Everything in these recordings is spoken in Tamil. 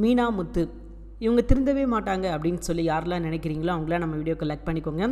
மீனா முத்து இவங்க திருந்தவே மாட்டாங்க அப்படின்னு சொல்லி யாரெல்லாம் நினைக்கிறீங்களோ அவங்களாம் நம்ம வீடியோக்கு லைக் பண்ணிக்கோங்க.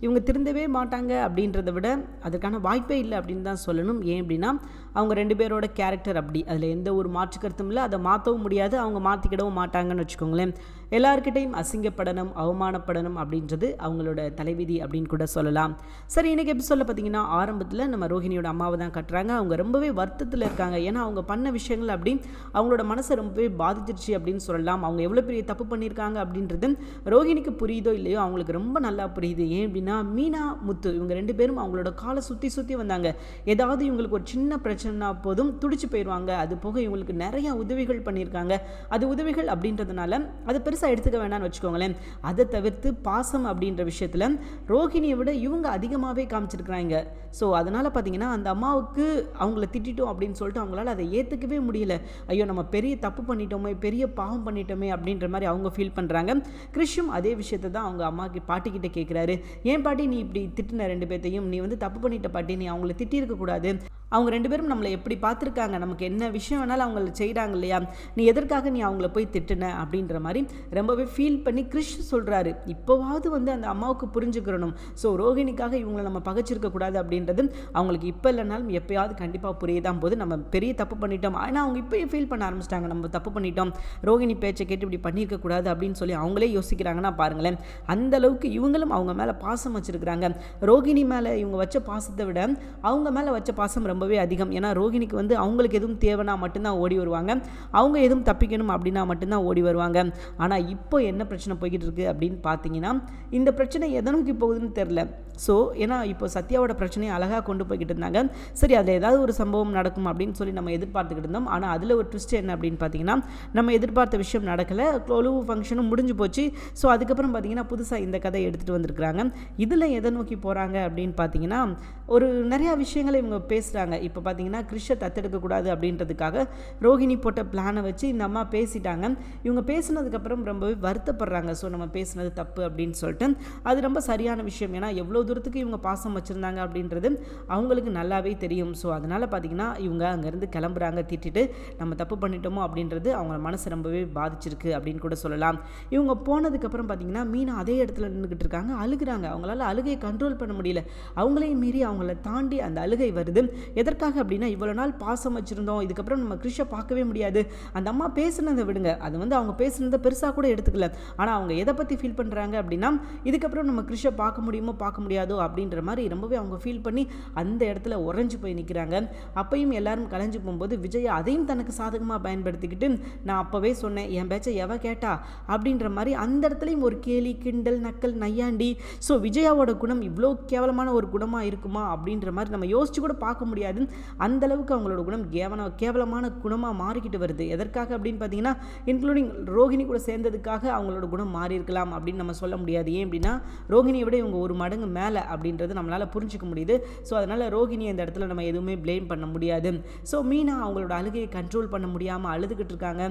இவங்க திருந்தவே மாட்டாங்க அப்படின்றத விட அதுக்கான வாய்ப்பே இல்லை அப்படின்னு தான் சொல்லணும். ஏன் அப்படின்னா அவங்க 2 பேரோட கேரக்டர் அப்படி, அதில் எந்த ஒரு மாற்று கருத்தும் இல்லை. அதை மாற்றவும் முடியாது, அவங்க மாற்றிக்கிடவும் மாட்டாங்கன்னு வச்சுக்கோங்களேன். எல்லாருக்கிட்டையும் அசிங்கப்படணும், அவமானப்படணும் அப்படின்றது அவங்களோட தலைவிதி அப்படின்னு கூட சொல்லலாம். சரி, இன்றைக்கி எபிசோடில் பார்த்தீங்கன்னா ஆரம்பத்தில் நம்ம ரோஹிணியோட அம்மாவை தான் கட்டுறாங்க. அவங்க ரொம்பவே வருத்தத்தில் இருக்காங்க. ஏன்னா அவங்க பண்ண விஷயங்கள் அப்படி அவங்களோட மனசை ரொம்பவே பாதிச்சிருச்சு அப்படின்னு சொல்லலாம். அவங்க எவ்வளோ பெரிய தப்பு பண்ணியிருக்காங்க அப்படின்றது ரோஹிணிக்கு புரியுதோ இல்லையோ அவங்களுக்கு ரொம்ப நல்லா புரியுது. ஏன் அப்படின்னா மீனா முத்து இவங்க 2 பேரும் அவங்களோட காலை சுற்றி வந்தாங்க. ஏதாவது இவங்களுக்கு ஒரு சின்ன பிரச்சனைனா போதும் துடிச்சு போயிடுவாங்க. அது போக இவங்களுக்கு நிறைய உதவிகள் பண்ணியிருக்காங்க. அது உதவிகள் அப்படின்றதுனால அது பெருசாக எடுத்துக்க வேண்டாம்னு வச்சுக்கோங்களேன். அதை தவிர்த்து பாசம் அப்படின்ற விஷயத்தில் ரோஹிணியை விட இவங்க அதிகமாகவே காமிச்சிருக்கிறாங்க. ஸோ அதனால் பார்த்தீங்கன்னா அந்த அம்மாவுக்கு அவங்கள திட்டோம் அப்படின்னு சொல்லிட்டு அவங்களால அதை ஏற்றுக்கவே முடியல. ஐயோ நம்ம பெரிய தப்பு பண்ணிட்டோமே, பெரிய பாவம் பண்ணிட்டோமே அப்படின்ற மாதிரி அவங்க ஃபீல் பண்ணுறாங்க. கிறிஷும் அதே விஷயத்தை தான் அவங்க அம்மாக்கு பாட்டிக்கிட்ட கேட்குறாரு. ஏன் பாட்டி நீ இப்படி திட்டின 2 பேர்த்தையும், நீ தப்பு பண்ணிட்ட பாட்டி, நீ அவங்கள திட்டியிருக்கக்கூடாது. அவங்க 2 பேரும் நம்மளை எப்படி பார்த்துருக்காங்க, நமக்கு என்ன விஷயம் வேணாலும் அவங்கள செய்கிறாங்க இல்லையா, நீ எதற்காக நீ அவங்கள போய் திட்டுன அப்படின்ற மாதிரி ரொம்பவே ஃபீல் பண்ணி கிறிஷ் சொல்கிறாரு. இப்போவாவது அந்த அம்மாவுக்கு புரிஞ்சுக்கிறணும். ஸோ ரோஹிணிக்காக இவங்களை நம்ம பகைச்சிருக்கக்கூடாது அப்படின்றது அவங்களுக்கு இப்போ இல்லைனாலும் எப்போயாவது கண்டிப்பாக புரியதான் போது நம்ம பெரிய தப்பு பண்ணிட்டோம். ஆனால் அவங்க இப்போயே ஃபீல் பண்ண ஆரம்பிச்சிட்டாங்க, நம்ம தப்பு பண்ணிட்டோம், ரோஹிணி பேச்சை கேட்டு இப்படி பண்ணியிருக்கக்கூடாது அப்படின்னு சொல்லி அவங்களே யோசிக்கிறாங்கன்னா பாருங்களேன். அந்த அளவுக்கு இவங்களும் அவங்க மேலே பாசம் வச்சுருக்கிறாங்க. ரோஹிணி மேலே இவங்க வச்ச பாசத்தை விட அவங்க மேலே வச்ச பாசம் ரொம்பவே அதிகம். ஏன்னா ரோஹிணிக்கு அவங்களுக்கு எதுவும் தேவைன்னா மட்டும்தான் ஓடி வருவாங்க, அவங்க எதுவும் தப்பிக்கணும் அப்படின்னா மட்டும்தான் ஓடி வருவாங்க. ஆனால் இப்போ என்ன பிரச்சனை போய்கிட்டு இருக்குது அப்படின்னு பார்த்தீங்கன்னா இந்த பிரச்சனை எதனுக்கு போகுதுன்னு தெரில. ஸோ ஏன்னா இப்போ சத்யாவோட பிரச்சனையை அழகாக கொண்டு போய்கிட்டு இருந்தாங்க. சரி, அதில் ஏதாவது ஒரு சம்பவம் நடக்கும் அப்படின்னு சொல்லி நம்ம எதிர்பார்த்துக்கிட்டு இருந்தோம். ஆனால் அதில் ஒரு ட்விஸ்ட் என்ன அப்படின்னு பார்த்தீங்கன்னா நம்ம எதிர்பார்த்த விஷயம் நடக்கலை. கொலுவு ஃபங்க்ஷனும் முடிஞ்சு போச்சு. ஸோ அதுக்கப்புறம் பார்த்தீங்கன்னா புதுசாக இந்த கதையை எடுத்துகிட்டு வந்திருக்கிறாங்க. இதில் எதை நோக்கி போகிறாங்க அப்படின்னு பார்த்தீங்கன்னா ஒரு நிறையா விஷயங்களை இவங்க பேசுகிறாங்க. இப்போ பார்த்தீங்கன்னா கிறிஷை தத்தெடுக்கக்கூடாது அப்படின்றதுக்காக ரோஹிணி போட்ட பிளானை வச்சு இந்த அம்மா பேசிட்டாங்க. இவங்க பேசினதுக்கப்புறம் ரொம்பவே வருத்தப்படுறாங்க. ஸோ நம்ம பேசுனது தப்பு அப்படின்னு சொல்லிட்டு அது ரொம்ப சரியான விஷயம். ஏன்னா எவ்வளோ தூரத்துக்கு இவங்க பாசம் வச்சுருந்தாங்க அப்படின்றது அவங்களுக்கு நல்லாவே தெரியும். ஸோ அதனால் பார்த்தீங்கன்னா இவங்க அங்கேருந்து கிளம்புறாங்க. திட்டிட்டு நம்ம தப்பு பண்ணிட்டோமோ அப்படின்றது அவங்க மனசை ரொம்பவே பாதிச்சிருக்கு அப்படின்னு கூட சொல்லலாம். இவங்க போனதுக்கப்புறம் பார்த்தீங்கன்னா மீனா அதே இடத்துல நின்றுக்கிட்டு இருக்காங்க, அழுகுறாங்க. அவங்களால அழுகையை கண்ட்ரோல் பண்ண முடியல. அவங்களையும் மீறி அவங்கள தாண்டி அந்த அழுகை வருது. எதற்காக அப்படின்னா இவ்வளோ நாள் பாசம் வச்சுருந்தோம், இதுக்கப்புறம் நம்ம கிறிஷை பார்க்கவே முடியாது. அந்த அம்மா பேசுனதை விடுங்க, அது அவங்க பேசுனதை பெருசாக கூட எடுத்துக்கல. ஆனால் அவங்க எதை பற்றி ஃபீல் பண்ணுறாங்க அப்படின்னா இதுக்கப்புறம் நம்ம கிறிஷை பார்க்க முடியுமோ பார்க்க முடியாதோ அப்படின்ற மாதிரி ரொம்பவே அவங்க ஃபீல் பண்ணி அந்த இடத்துல உறைஞ்சு போய் நிற்கிறாங்க. அப்பையும் எல்லாரும் கலைஞ்சு போகும்போது விஜய் அதையும் தனக்கு சாதகமாக பயன்படுத்திக்கிட்டு நான் அப்போவே சொன்னேன் என் பேச்சை எவ கேட்டா அப்படின்ற மாதிரி அந்த இடத்துலையும் ஒரு கேலி கிண்டல் நக்கல் நையாண்டி. ஸோ விஜயாவோட குணம் இவ்வளோ கேவலமான ஒரு குணமாக இருக்குமா அப்படின்ற மாதிரி நம்ம யோசிச்சு கூட பார்க்க முடியாது. அந்த அளவுக்கு அவங்களோட குணம் கேவலமான குணமாக மாறிக்கிட்டு வருது. எதற்காக அப்படின்னு பார்த்தீங்கன்னா இன்க்ளூடிங் ரோஹிணி கூட சேர்ந்ததுக்காக அவங்களோட குணம் மாறி இருக்கலாம் அப்படின்னு நம்ம சொல்ல முடியாது. ஏன் அப்படின்னா ரோஹிணியை விட இவங்க ஒரு மடங்கு மேலே அப்படின்றது நம்மளால் புரிஞ்சிக்க முடியுது. ஸோ அதனால் ரோஹிணி அந்த இடத்துல நம்ம எதுவுமே ப்ளேம் பண்ண முடியாது. ஸோ மீனா அவங்களோட அழுகையை கண்ட்ரோல் பண்ண முடியாமல் அழுதுகிட்டு இருக்காங்க.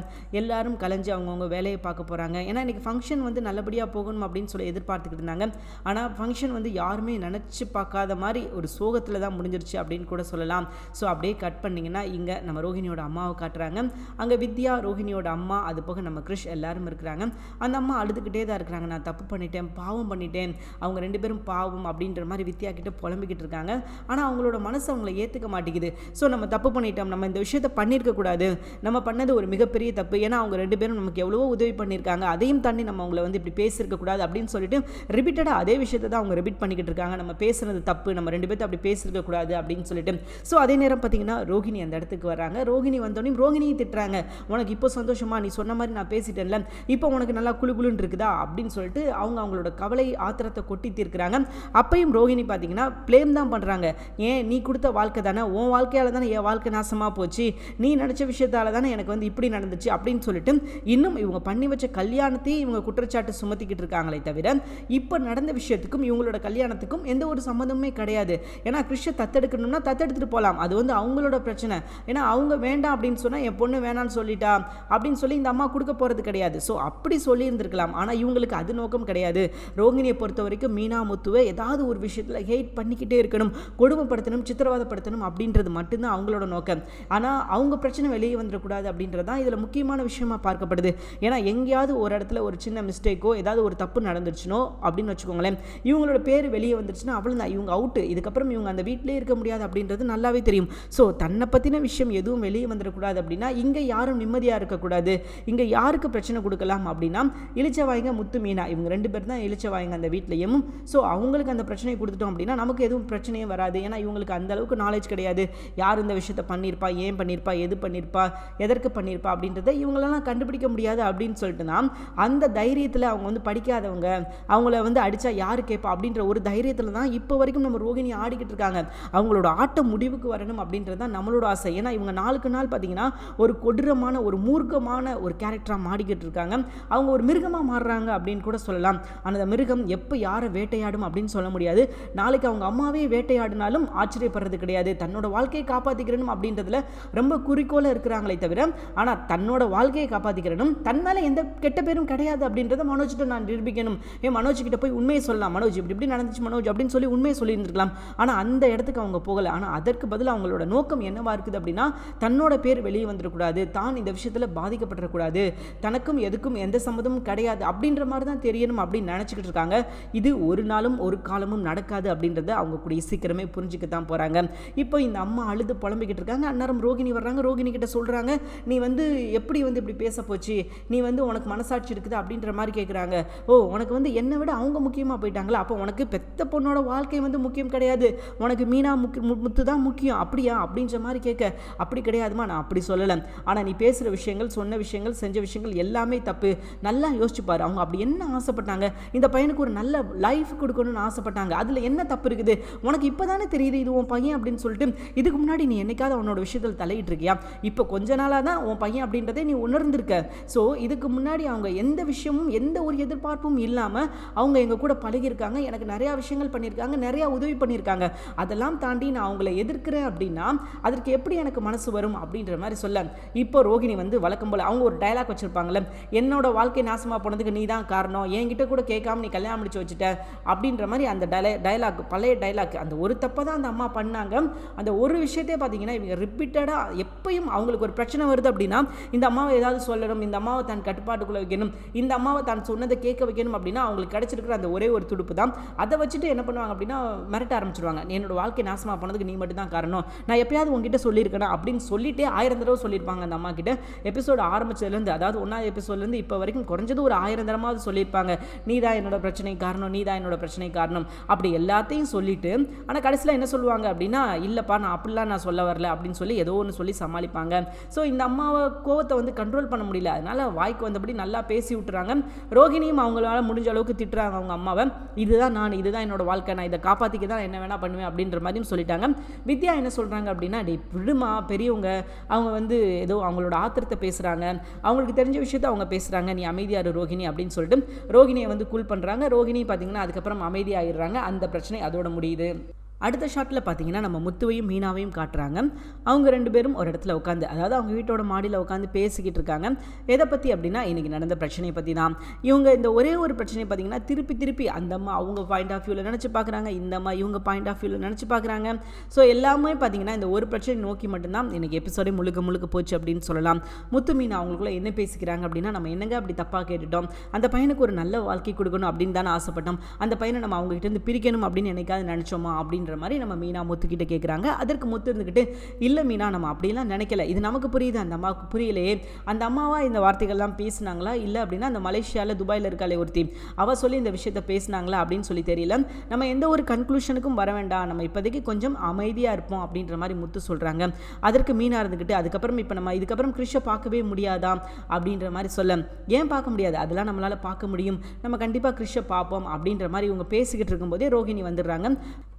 எல்லாரும் கலைஞ்சு அவங்கவுங்க வேலையை பார்க்க போகிறாங்க. ஏன்னா இன்றைக்கி ஃபங்க்ஷன் நல்லபடியாக போகணும் அப்படின்னு சொல்லி எதிர்பார்த்துக்கிட்டு இருந்தாங்க. ஆனால் ஃபங்க்ஷன் யாருமே நினச்சி பார்க்காத மாதிரி ஒரு சோகத்தில் தான் முடிஞ்சிருச்சு அப்படின்னு கூட சொல்லலாம். ஸோ அப்படியே கட் பண்ணிங்கன்னா இங்கே நம்ம ரோஹிணியோட அம்மாவை காட்டுறாங்க. அங்கே வித்யா ரோஹிணியோட அம்மா, அது போக நம்ம கிறிஷ் எல்லாரும் இருக்கிறாங்க. அந்த அம்மா அழுதுகிட்டே தான் இருக்கிறாங்க. நான் தப்பு பண்ணிட்டேன், பாவம் பண்ணிட்டேன், அவங்க 2 பேரும் பாவம் அப்படின்ற மாதிரி வித்யா கிட்ட புலம்பிக்கிட்டு இருக்காங்க. ஆனால் அவங்களோட மனசு அவங்கள ஏற்றுக்க மாட்டேங்குது. ஸோ நம்ம தப்பு பண்ணிட்டோம், நம்ம இந்த விஷயத்தை பண்ணியிருக்கக்கூடாது, நம்ம பண்ணது ஒரு மிகப்பெரிய தப்பு. ஏன்னா அவங்க 2 பேரும் நமக்கு எவ்வளவோ உதவி பண்ணியிருக்காங்க, அதையும் தாண்டி நம்ம அவங்கள இப்படி பேசியிருக்கக்கூடாது அப்படின்னு சொல்லிட்டு ரிப்பீட்டடாக அதே விஷயத்தை தான் அவங்க ரிப்பீட் பண்ணிக்கிட்டு இருக்காங்க. நம்ம பேசுனது தப்பு, நம்ம 2 பேர்த்து அப்படி பேசியிருக்கக்கூடாது அப்படின்னு சொல்லிட்டு. ஸோ அதே நேரம் பார்த்தீங்கன்னா ரோஹிணி அந்த இடத்துக்கு வராங்க. ரோஹிணி வந்தோடனே ரோஹிணியை திட்டுறாங்க. உனக்கு இப்போ சந்தோஷமா, நீ சொன்ன மாதிரி நான் பேசிட்டேன்ல, இப்போ உனக்கு நல்லா குளுகுளுன்னு இருக்குதா அப்படின்னு சொல்லிட்டு அவங்களோட கவலை ஆத்திரத்தை கொட்டி தீர்க்கிறாங்க. அப்பையும் ரோஹிணி பார்த்தீங்கன்னா ப்ளேம் தான் பண்ணுறாங்க. ஏன் நீ கொடுத்த வாழ்க்கை தானே, உன் வாழ்க்கையால் தானே என் வாழ்க்கை நாசமாக போச்சு, நீ நினச்ச விஷயத்தால் தானே எனக்கு இப்படி நடந்துச்சு அப்படின்னு சொல்லிட்டு இன்னும் இவங்க பண்ணி வச்ச கல்யாணத்தையும் இவங்க குற்றச்சாட்டு சுமத்திக்கிட்டு இருக்காங்களே தவிர இப்போ நடந்த விஷயத்துக்கும் இவங்களோட கல்யாணத்துக்கும் எந்த ஒரு சம்மந்தமுமே கிடையாது. ஏன்னா கிறிஷை தத்தெடுக்கணும்னா தத்தெடுத்து எடுத்துகிட்டு போகலாம், அது வந்து அவங்களோட பிரச்சனை. ஏன்னா அவங்க வேண்டாம் அப்படின்னு சொன்னால் என் பொண்ணு வேணான்னு சொல்லிட்டா அப்படின்னு சொல்லி இந்த அம்மா கொடுக்க போகிறது கிடையாது. ஸோ அப்படி சொல்லியிருந்திருக்கலாம். ஆனால் இவங்களுக்கு அது நோக்கம் கிடையாது. ரோகிணியை பொறுத்த வரைக்கும் மீனா முத்துவை ஏதாவது ஒரு விஷயத்தில் ஹெய்ட் பண்ணிக்கிட்டே இருக்கணும், கொடுமைப்படுத்தணும், சித்திரவதைப்படுத்தணும் அப்படின்றது மட்டும்தான் அவங்களோட நோக்கம். ஆனால் அவங்க பிரச்சனை வெளியே வந்துடக்கூடாது அப்படின்றது தான் இதில் முக்கியமான விஷயமா பார்க்கப்படுது. ஏன்னா எங்கேயாவது ஒரு இடத்துல ஒரு சின்ன மிஸ்டேக்கோ ஏதாவது ஒரு தப்பு நடந்துருச்சுனோ அப்படின்னு வச்சுக்கோங்களேன், இவங்களோட பேர் வெளியே வந்துருச்சுன்னா அவ்வளோதான், இவங்க அவுட்டு. இதுக்கப்புறம் இவங்க அந்த வீட்டிலே இருக்க முடியாது அப்படின்றது நல்லாவே தெரியும். ஸோ தன்னை பற்றின விஷயம் எதுவும் வெளியே வந்துடக்கூடாது அப்படின்னா இங்கே யாரும் நிம்மதியாக இருக்கக்கூடாது. இங்கே யாருக்கு பிரச்சனை கொடுக்கலாம் அப்படின்னா இளிச்சவாய்ங்க முத்து மீனா, இவங்க 2 பேர் தான் இளிச்சவாய்ங்க அந்த வீட்லையும். ஸோ அவங்களுக்கு அந்த பிரச்சனையை கொடுத்துட்டோம் அப்படின்னா நமக்கு எதுவும் பிரச்சனையும் வராது. ஏன்னா இவங்களுக்கு அந்த அளவுக்கு நாலேஜ் கிடையாது. யார் இந்த விஷயத்தை பண்ணியிருப்பா, ஏன் பண்ணியிருப்பா, எது பண்ணியிருப்பா, எதற்கு பண்ணியிருப்பா அப்படின்றத இவங்களெல்லாம் கண்டுபிடிக்க முடியாது அப்படின்னு சொல்லிட்டு தான் அந்த தைரியத்தில் அவங்க வந்து படிக்காதவங்க, அவங்கள வந்து அடித்தா யார் கேட்பா அப்படின்ற ஒரு தைரியத்தில் தான் இப்போ வரைக்கும் நம்ம ரோகிணி ஆடிக்கிட்டு இருக்காங்க. அவங்களோட ஆட்டம் முடிவுக்கு வரணும் அப்படின்றது தான் நம்மளோட ஆசை. ஏன்னா இவங்க நாளுக்கு நாள் பார்த்தீங்கன்னா ஒரு கொடூரமான ஒரு மூர்க்கமான ஒரு கேரக்டராக மாடிக்கிட்டு இருக்காங்க. அவங்க ஒரு மிருகமாக மாறுறாங்க அப்படின்னு கூட சொல்லலாம். அந்த மிருகம் எப்போ யாரை வேட்டையாடும் அப்படின்னு சொல்ல முடியாது. நாளைக்கு அவங்க அம்மாவே வேட்டையாடினாலும் ஆச்சரியப்படுறது கிடையாது. தன்னோட வாழ்க்கையை காப்பாற்றிக்கிறணும் அப்படின்றதுல ரொம்ப குறிக்கோளாக இருக்கிறாங்களே தவிர, ஆனால் தன்னோட வாழ்க்கையை காப்பாற்றிக்கிறணும், தன்னால் எந்த கெட்ட பேரும் கிடையாது அப்படின்றத மனோஜ்கிட்ட நான் நிரூபிக்கணும். மனோஜ் கிட்ட போய் உண்மையை சொல்லலாம், மனோஜ் இப்படி இப்படி நடந்துச்சு மனோஜ் அப்படின்னு சொல்லி உண்மையை சொல்லியிருந்திருக்கலாம். ஆனால் அந்த இடத்துக்கு அவங்க போகலை. ஆனால் அதற்கு பதில் அவங்களோட நோக்கம் என்னவா இருக்குது அப்படின்னா தன்னோட பேர் வெளியே வந்துடக்கூடாது, தான் இந்த விஷயத்தில் பாதிக்கப்படக்கூடாது, தனக்கும் எதுக்கும் எந்த சம்மதமும் கிடையாது அப்படின்ற மாதிரி தான் தெரியணும் அப்படின்னு நினச்சிக்கிட்டு இருக்காங்க. இது ஒரு நாளும் ஒரு காலமும் நடக்காது அப்படின்றத அவங்க கூடிய சீக்கிரமே புரிஞ்சுக்க தான் போகிறாங்க. இப்போ இந்த அம்மா அழுது புலம்பிக்கிட்டு இருக்காங்க. அந்நேரம் ரோகிணி வர்றாங்க. ரோகிணி கிட்ட சொல்கிறாங்க, நீ வந்து எப்படி வந்து இப்படி பேச போச்சு, நீ வந்து உனக்கு மனசாட்சி இருக்குது அப்படின்ற மாதிரி கேட்குறாங்க. ஓ உனக்கு வந்து என்னை விட அவங்க முக்கியமாக போயிட்டாங்களா, அப்போ உனக்கு பெத்த பொண்ணோட வாழ்க்கை வந்து முக்கியம் கிடையாது, உனக்கு மீனா முத்து தான் முக்கியம் அப்படியா அப்படின்ற மாதிரி கேட்க, அப்படி கிடையாதுமா, நான் அப்படி சொல்லலை. ஆனால் நீ பேசுகிற விஷயங்கள், சொன்ன விஷயங்கள், செஞ்ச விஷயங்கள் எல்லாமே தப்பு. நல்லா யோசிச்சுப்பாரு. அவங்க அப்படி என்ன ஆசைப்பட்டாங்க, இந்த பையனுக்கு ஒரு நல்ல லைஃப் கொடுக்கணும்னு ஆசைப்பட்டாங்க. அதில் என்ன தப்பு இருக்குது, உனக்கு இப்போ தானே தெரியுது இது உன் பையன் அப்படின்னு சொல்லிட்டு. இதுக்கு முன்னாடி நீ என்னைக்காவது அவனோட விஷயத்தில் தலையிட்டு இருக்கியா? இப்போ கொஞ்ச நாளாக தான் உன் பையன் அப்படின்றதே நீ உணர்ந்திருக்க. ஸோ இதுக்கு முன்னாடி அவங்க எந்த விஷயமும் எந்த ஒரு எதிர்பார்ப்பும் இல்லாமல் அவங்க எங்கள் கூட பழகியிருக்காங்க, எனக்கு நிறையா விஷயங்கள் பண்ணியிருக்காங்க, நிறையா உதவி பண்ணியிருக்காங்க. அதெல்லாம் தாண்டி நான் அவங்கள எதிர்க்கிறேன் அப்படின்னா அதற்கு எப்படி எனக்கு மனசு வரும் அப்படின்ற மாதிரி சொல்ல, இப்போ ரோகிணி வந்து வழக்கம் போல் அவங்க ஒரு டயலாக் வச்சுருப்பாங்களே, என்னோட வாழ்க்கை நாசமாக போனதுக்கு நீ தான் காரணம், என்கிட்ட கூட கேட்காம நீ கல்யாணம் முடிச்சு வச்சுட்ட அப்படின்ற மாதிரி அந்த டயலாக், பழைய டயலாக். அந்த ஒரு தப்பை தான் அந்த அம்மா பண்ணாங்க. அந்த ஒரு விஷயத்தையே பார்த்தீங்கன்னா இவங்க ரிப்பீட்டடாக எப்பயும் அவங்களுக்கு ஒரு பிரச்சனை வருது அப்படின்னா இந்த அம்மாவை ஏதாவது சொல்லணும், இந்த அம்மாவை தன் கட்டுப்பாட்டுக்குள்ளே வைக்கணும், இந்த அம்மாவை தான் சொன்னதை கேட்க வைக்கணும் அப்படின்னா அவங்களுக்கு கிடைச்சிருக்கிற அந்த ஒரே ஒரு துடுப்பு தான். அதை வச்சுட்டு என்ன பண்ணுவாங்க அப்படின்னா மிரட்ட ஆரம்பிச்சிருவாங்க. என்னோட வாழ்க்கை நாசமாக போனதுக்கு நீ மட்டும் தான் காரணம், நான் எப்பயாவது உங்ககிட்ட சொல்லியிருக்கேன் அப்படின்னு சொல்லிட்டே 1000 தடவை சொல்லியிருப்பாங்க அந்த அம்மா கிட்ட. எபிசோடு ஆரம்பிச்சதுலேருந்து, அதாவது 1வது எபிசோட்லேருந்து இப்போ வரைக்கும் குறைஞ்சது ஒரு 1000 தடமாவது சொல்லியிருப்பாங்க, நீ தான் என்னோட பிரச்சனை காரணம், நீ தான் என்னோட பிரச்சனை காரணம் அப்படி எல்லாத்தையும் சொல்லிட்டு, ஆனால் கடைசியில் என்ன சொல்லுவாங்க அப்படின்னா இல்லைப்பா நான் அப்படிலாம் நான் சொல்ல வரல அப்படின்னு சொல்லி ஏதோ ஒன்று சொல்லி சமாளிப்பாங்க. ஸோ இந்த அம்மாவை கோவத்தை வந்து கண்ட்ரோல் பண்ண முடியல, அதனால் வாய்க்கு வந்தபடி நல்லா பேசி விட்டுறாங்க. ரோகிணியும் அவங்களால முடிஞ்ச அளவுக்கு திட்டுறாங்க அவங்க அம்மாவை, இதுதான் நான், இதுதான் என்னோட வாழ்க்கை, நான் இதை காப்பாற்றிக்க தான் என்ன வேணா பண்ணுவேன் அப்படின்ற மாதிரியும் சொல்லிட்டாங்க. வித்யா என்ன சொல்கிறாங்க அப்படின்னா, டே விடுமா, பெரியவங்க அவங்க வந்து ஏதோ அவங்களோட ஆத்திரத்தை பேசுகிறாங்க, அவங்களுக்கு தெரிஞ்ச விஷயத்த அவங்க பேசுகிறாங்க, நீ அமைதியாரு ரோகிணி அப்படின்னு சொல்லிட்டு ரோகிணியை வந்து கூல் பண்ணுறாங்க. ரோகிணி பார்த்தீங்கன்னா அதுக்கப்புறம் அமைதியாகிடுறாங்க. அந்த பிரச்சனை அதோட முடியுது. அடுத்த ஷாட்டில் பார்த்தீங்கன்னா நம்ம முத்துவையும் மீனாவையும் காட்டுறாங்க. அவங்க 2 பேரும் ஒரு இடத்துல உட்காந்து, அதாவது அவங்க வீட்டோட மாடியில் உட்காந்து பேசிக்கிட்டு இருக்காங்க. எதை பற்றி அப்படின்னா இன்றைக்கி நடந்த பிரச்சனையை பற்றி தான். இவங்க இந்த ஒரே ஒரு பிரச்சனையை பார்த்தீங்கன்னா திருப்பி அந்த அம்மா அவங்க பாயிண்ட் ஆஃப் வியூவில் நினச்சி பார்க்குறாங்க, இந்த அம்மா இவங்க பாயிண்ட் ஆஃப் வியூவில் நினச்சி பார்க்குறாங்க. ஸோ எல்லாமே பார்த்தீங்கன்னா இந்த ஒரு பிரச்சனை நோக்கி மட்டும்தான் இன்றைக்கி எபிசோடே முழுக்க போச்சு அப்படின்னு சொல்லலாம். முத்து மீனா அவங்களுக்குள்ள என்ன பேசிக்கிறாங்க அப்படின்னா, நம்ம என்னங்க அப்படி தப்பாக கேட்டுட்டோம், அந்த பையனுக்கு ஒரு நல்ல வாழ்க்கை கொடுக்கணும் அப்படின்னு தானே ஆசைப்பட்டோம், அந்த பையனை நம்ம அவங்ககிட்ட இருந்து பிரிக்கணும் அப்படின்னு என்னைக்காவது நினச்சோமா அப்படின்ற மாதிரி நம்ம மீனா முத்துக்கிட்ட கேட்குறாங்க. அதற்கு முத்து இருந்துக்கிட்டு, இல்லை மீனா நம்ம அப்படிலாம் நினைக்கல, இது நமக்கு புரியுது, அந்த அம்மாவுக்கு புரியலையே, அந்த அம்மாவா இந்த வார்த்தைகள்லாம் பேசினாங்களா, இல்லை அப்படின்னா அந்த மலேசியாவில் துபாயில் இருக்காளே ஒருத்தி அவள் சொல்லி இந்த விஷயத்தை பேசினாங்களா அப்படின்னு சொல்லி தெரியல. நம்ம எந்த ஒரு கன்க்ளூஷனுக்கும் வர வேண்டாம், நம்ம இப்போதைக்கு கொஞ்சம் அமைதியாக இருப்போம் அப்படின்ற மாதிரி முத்து சொல்கிறாங்க. அதற்கு மீனா இருந்துக்கிட்டு, அதுக்கப்புறம் இப்போ நம்ம இதுக்கப்புறம் கிறிஷை பார்க்கவே முடியாதா அப்படின்ற மாதிரி சொல்ல, ஏன் பார்க்க முடியாது, அதெல்லாம் நம்மளால் பார்க்க முடியும், நம்ம கண்டிப்பாக கிறிஷை பார்ப்போம் அப்படின்ற மாதிரி இவங்க பேசிக்கிட்டு இருக்கும்போதே ரோகிணி வந்துடுறாங்க.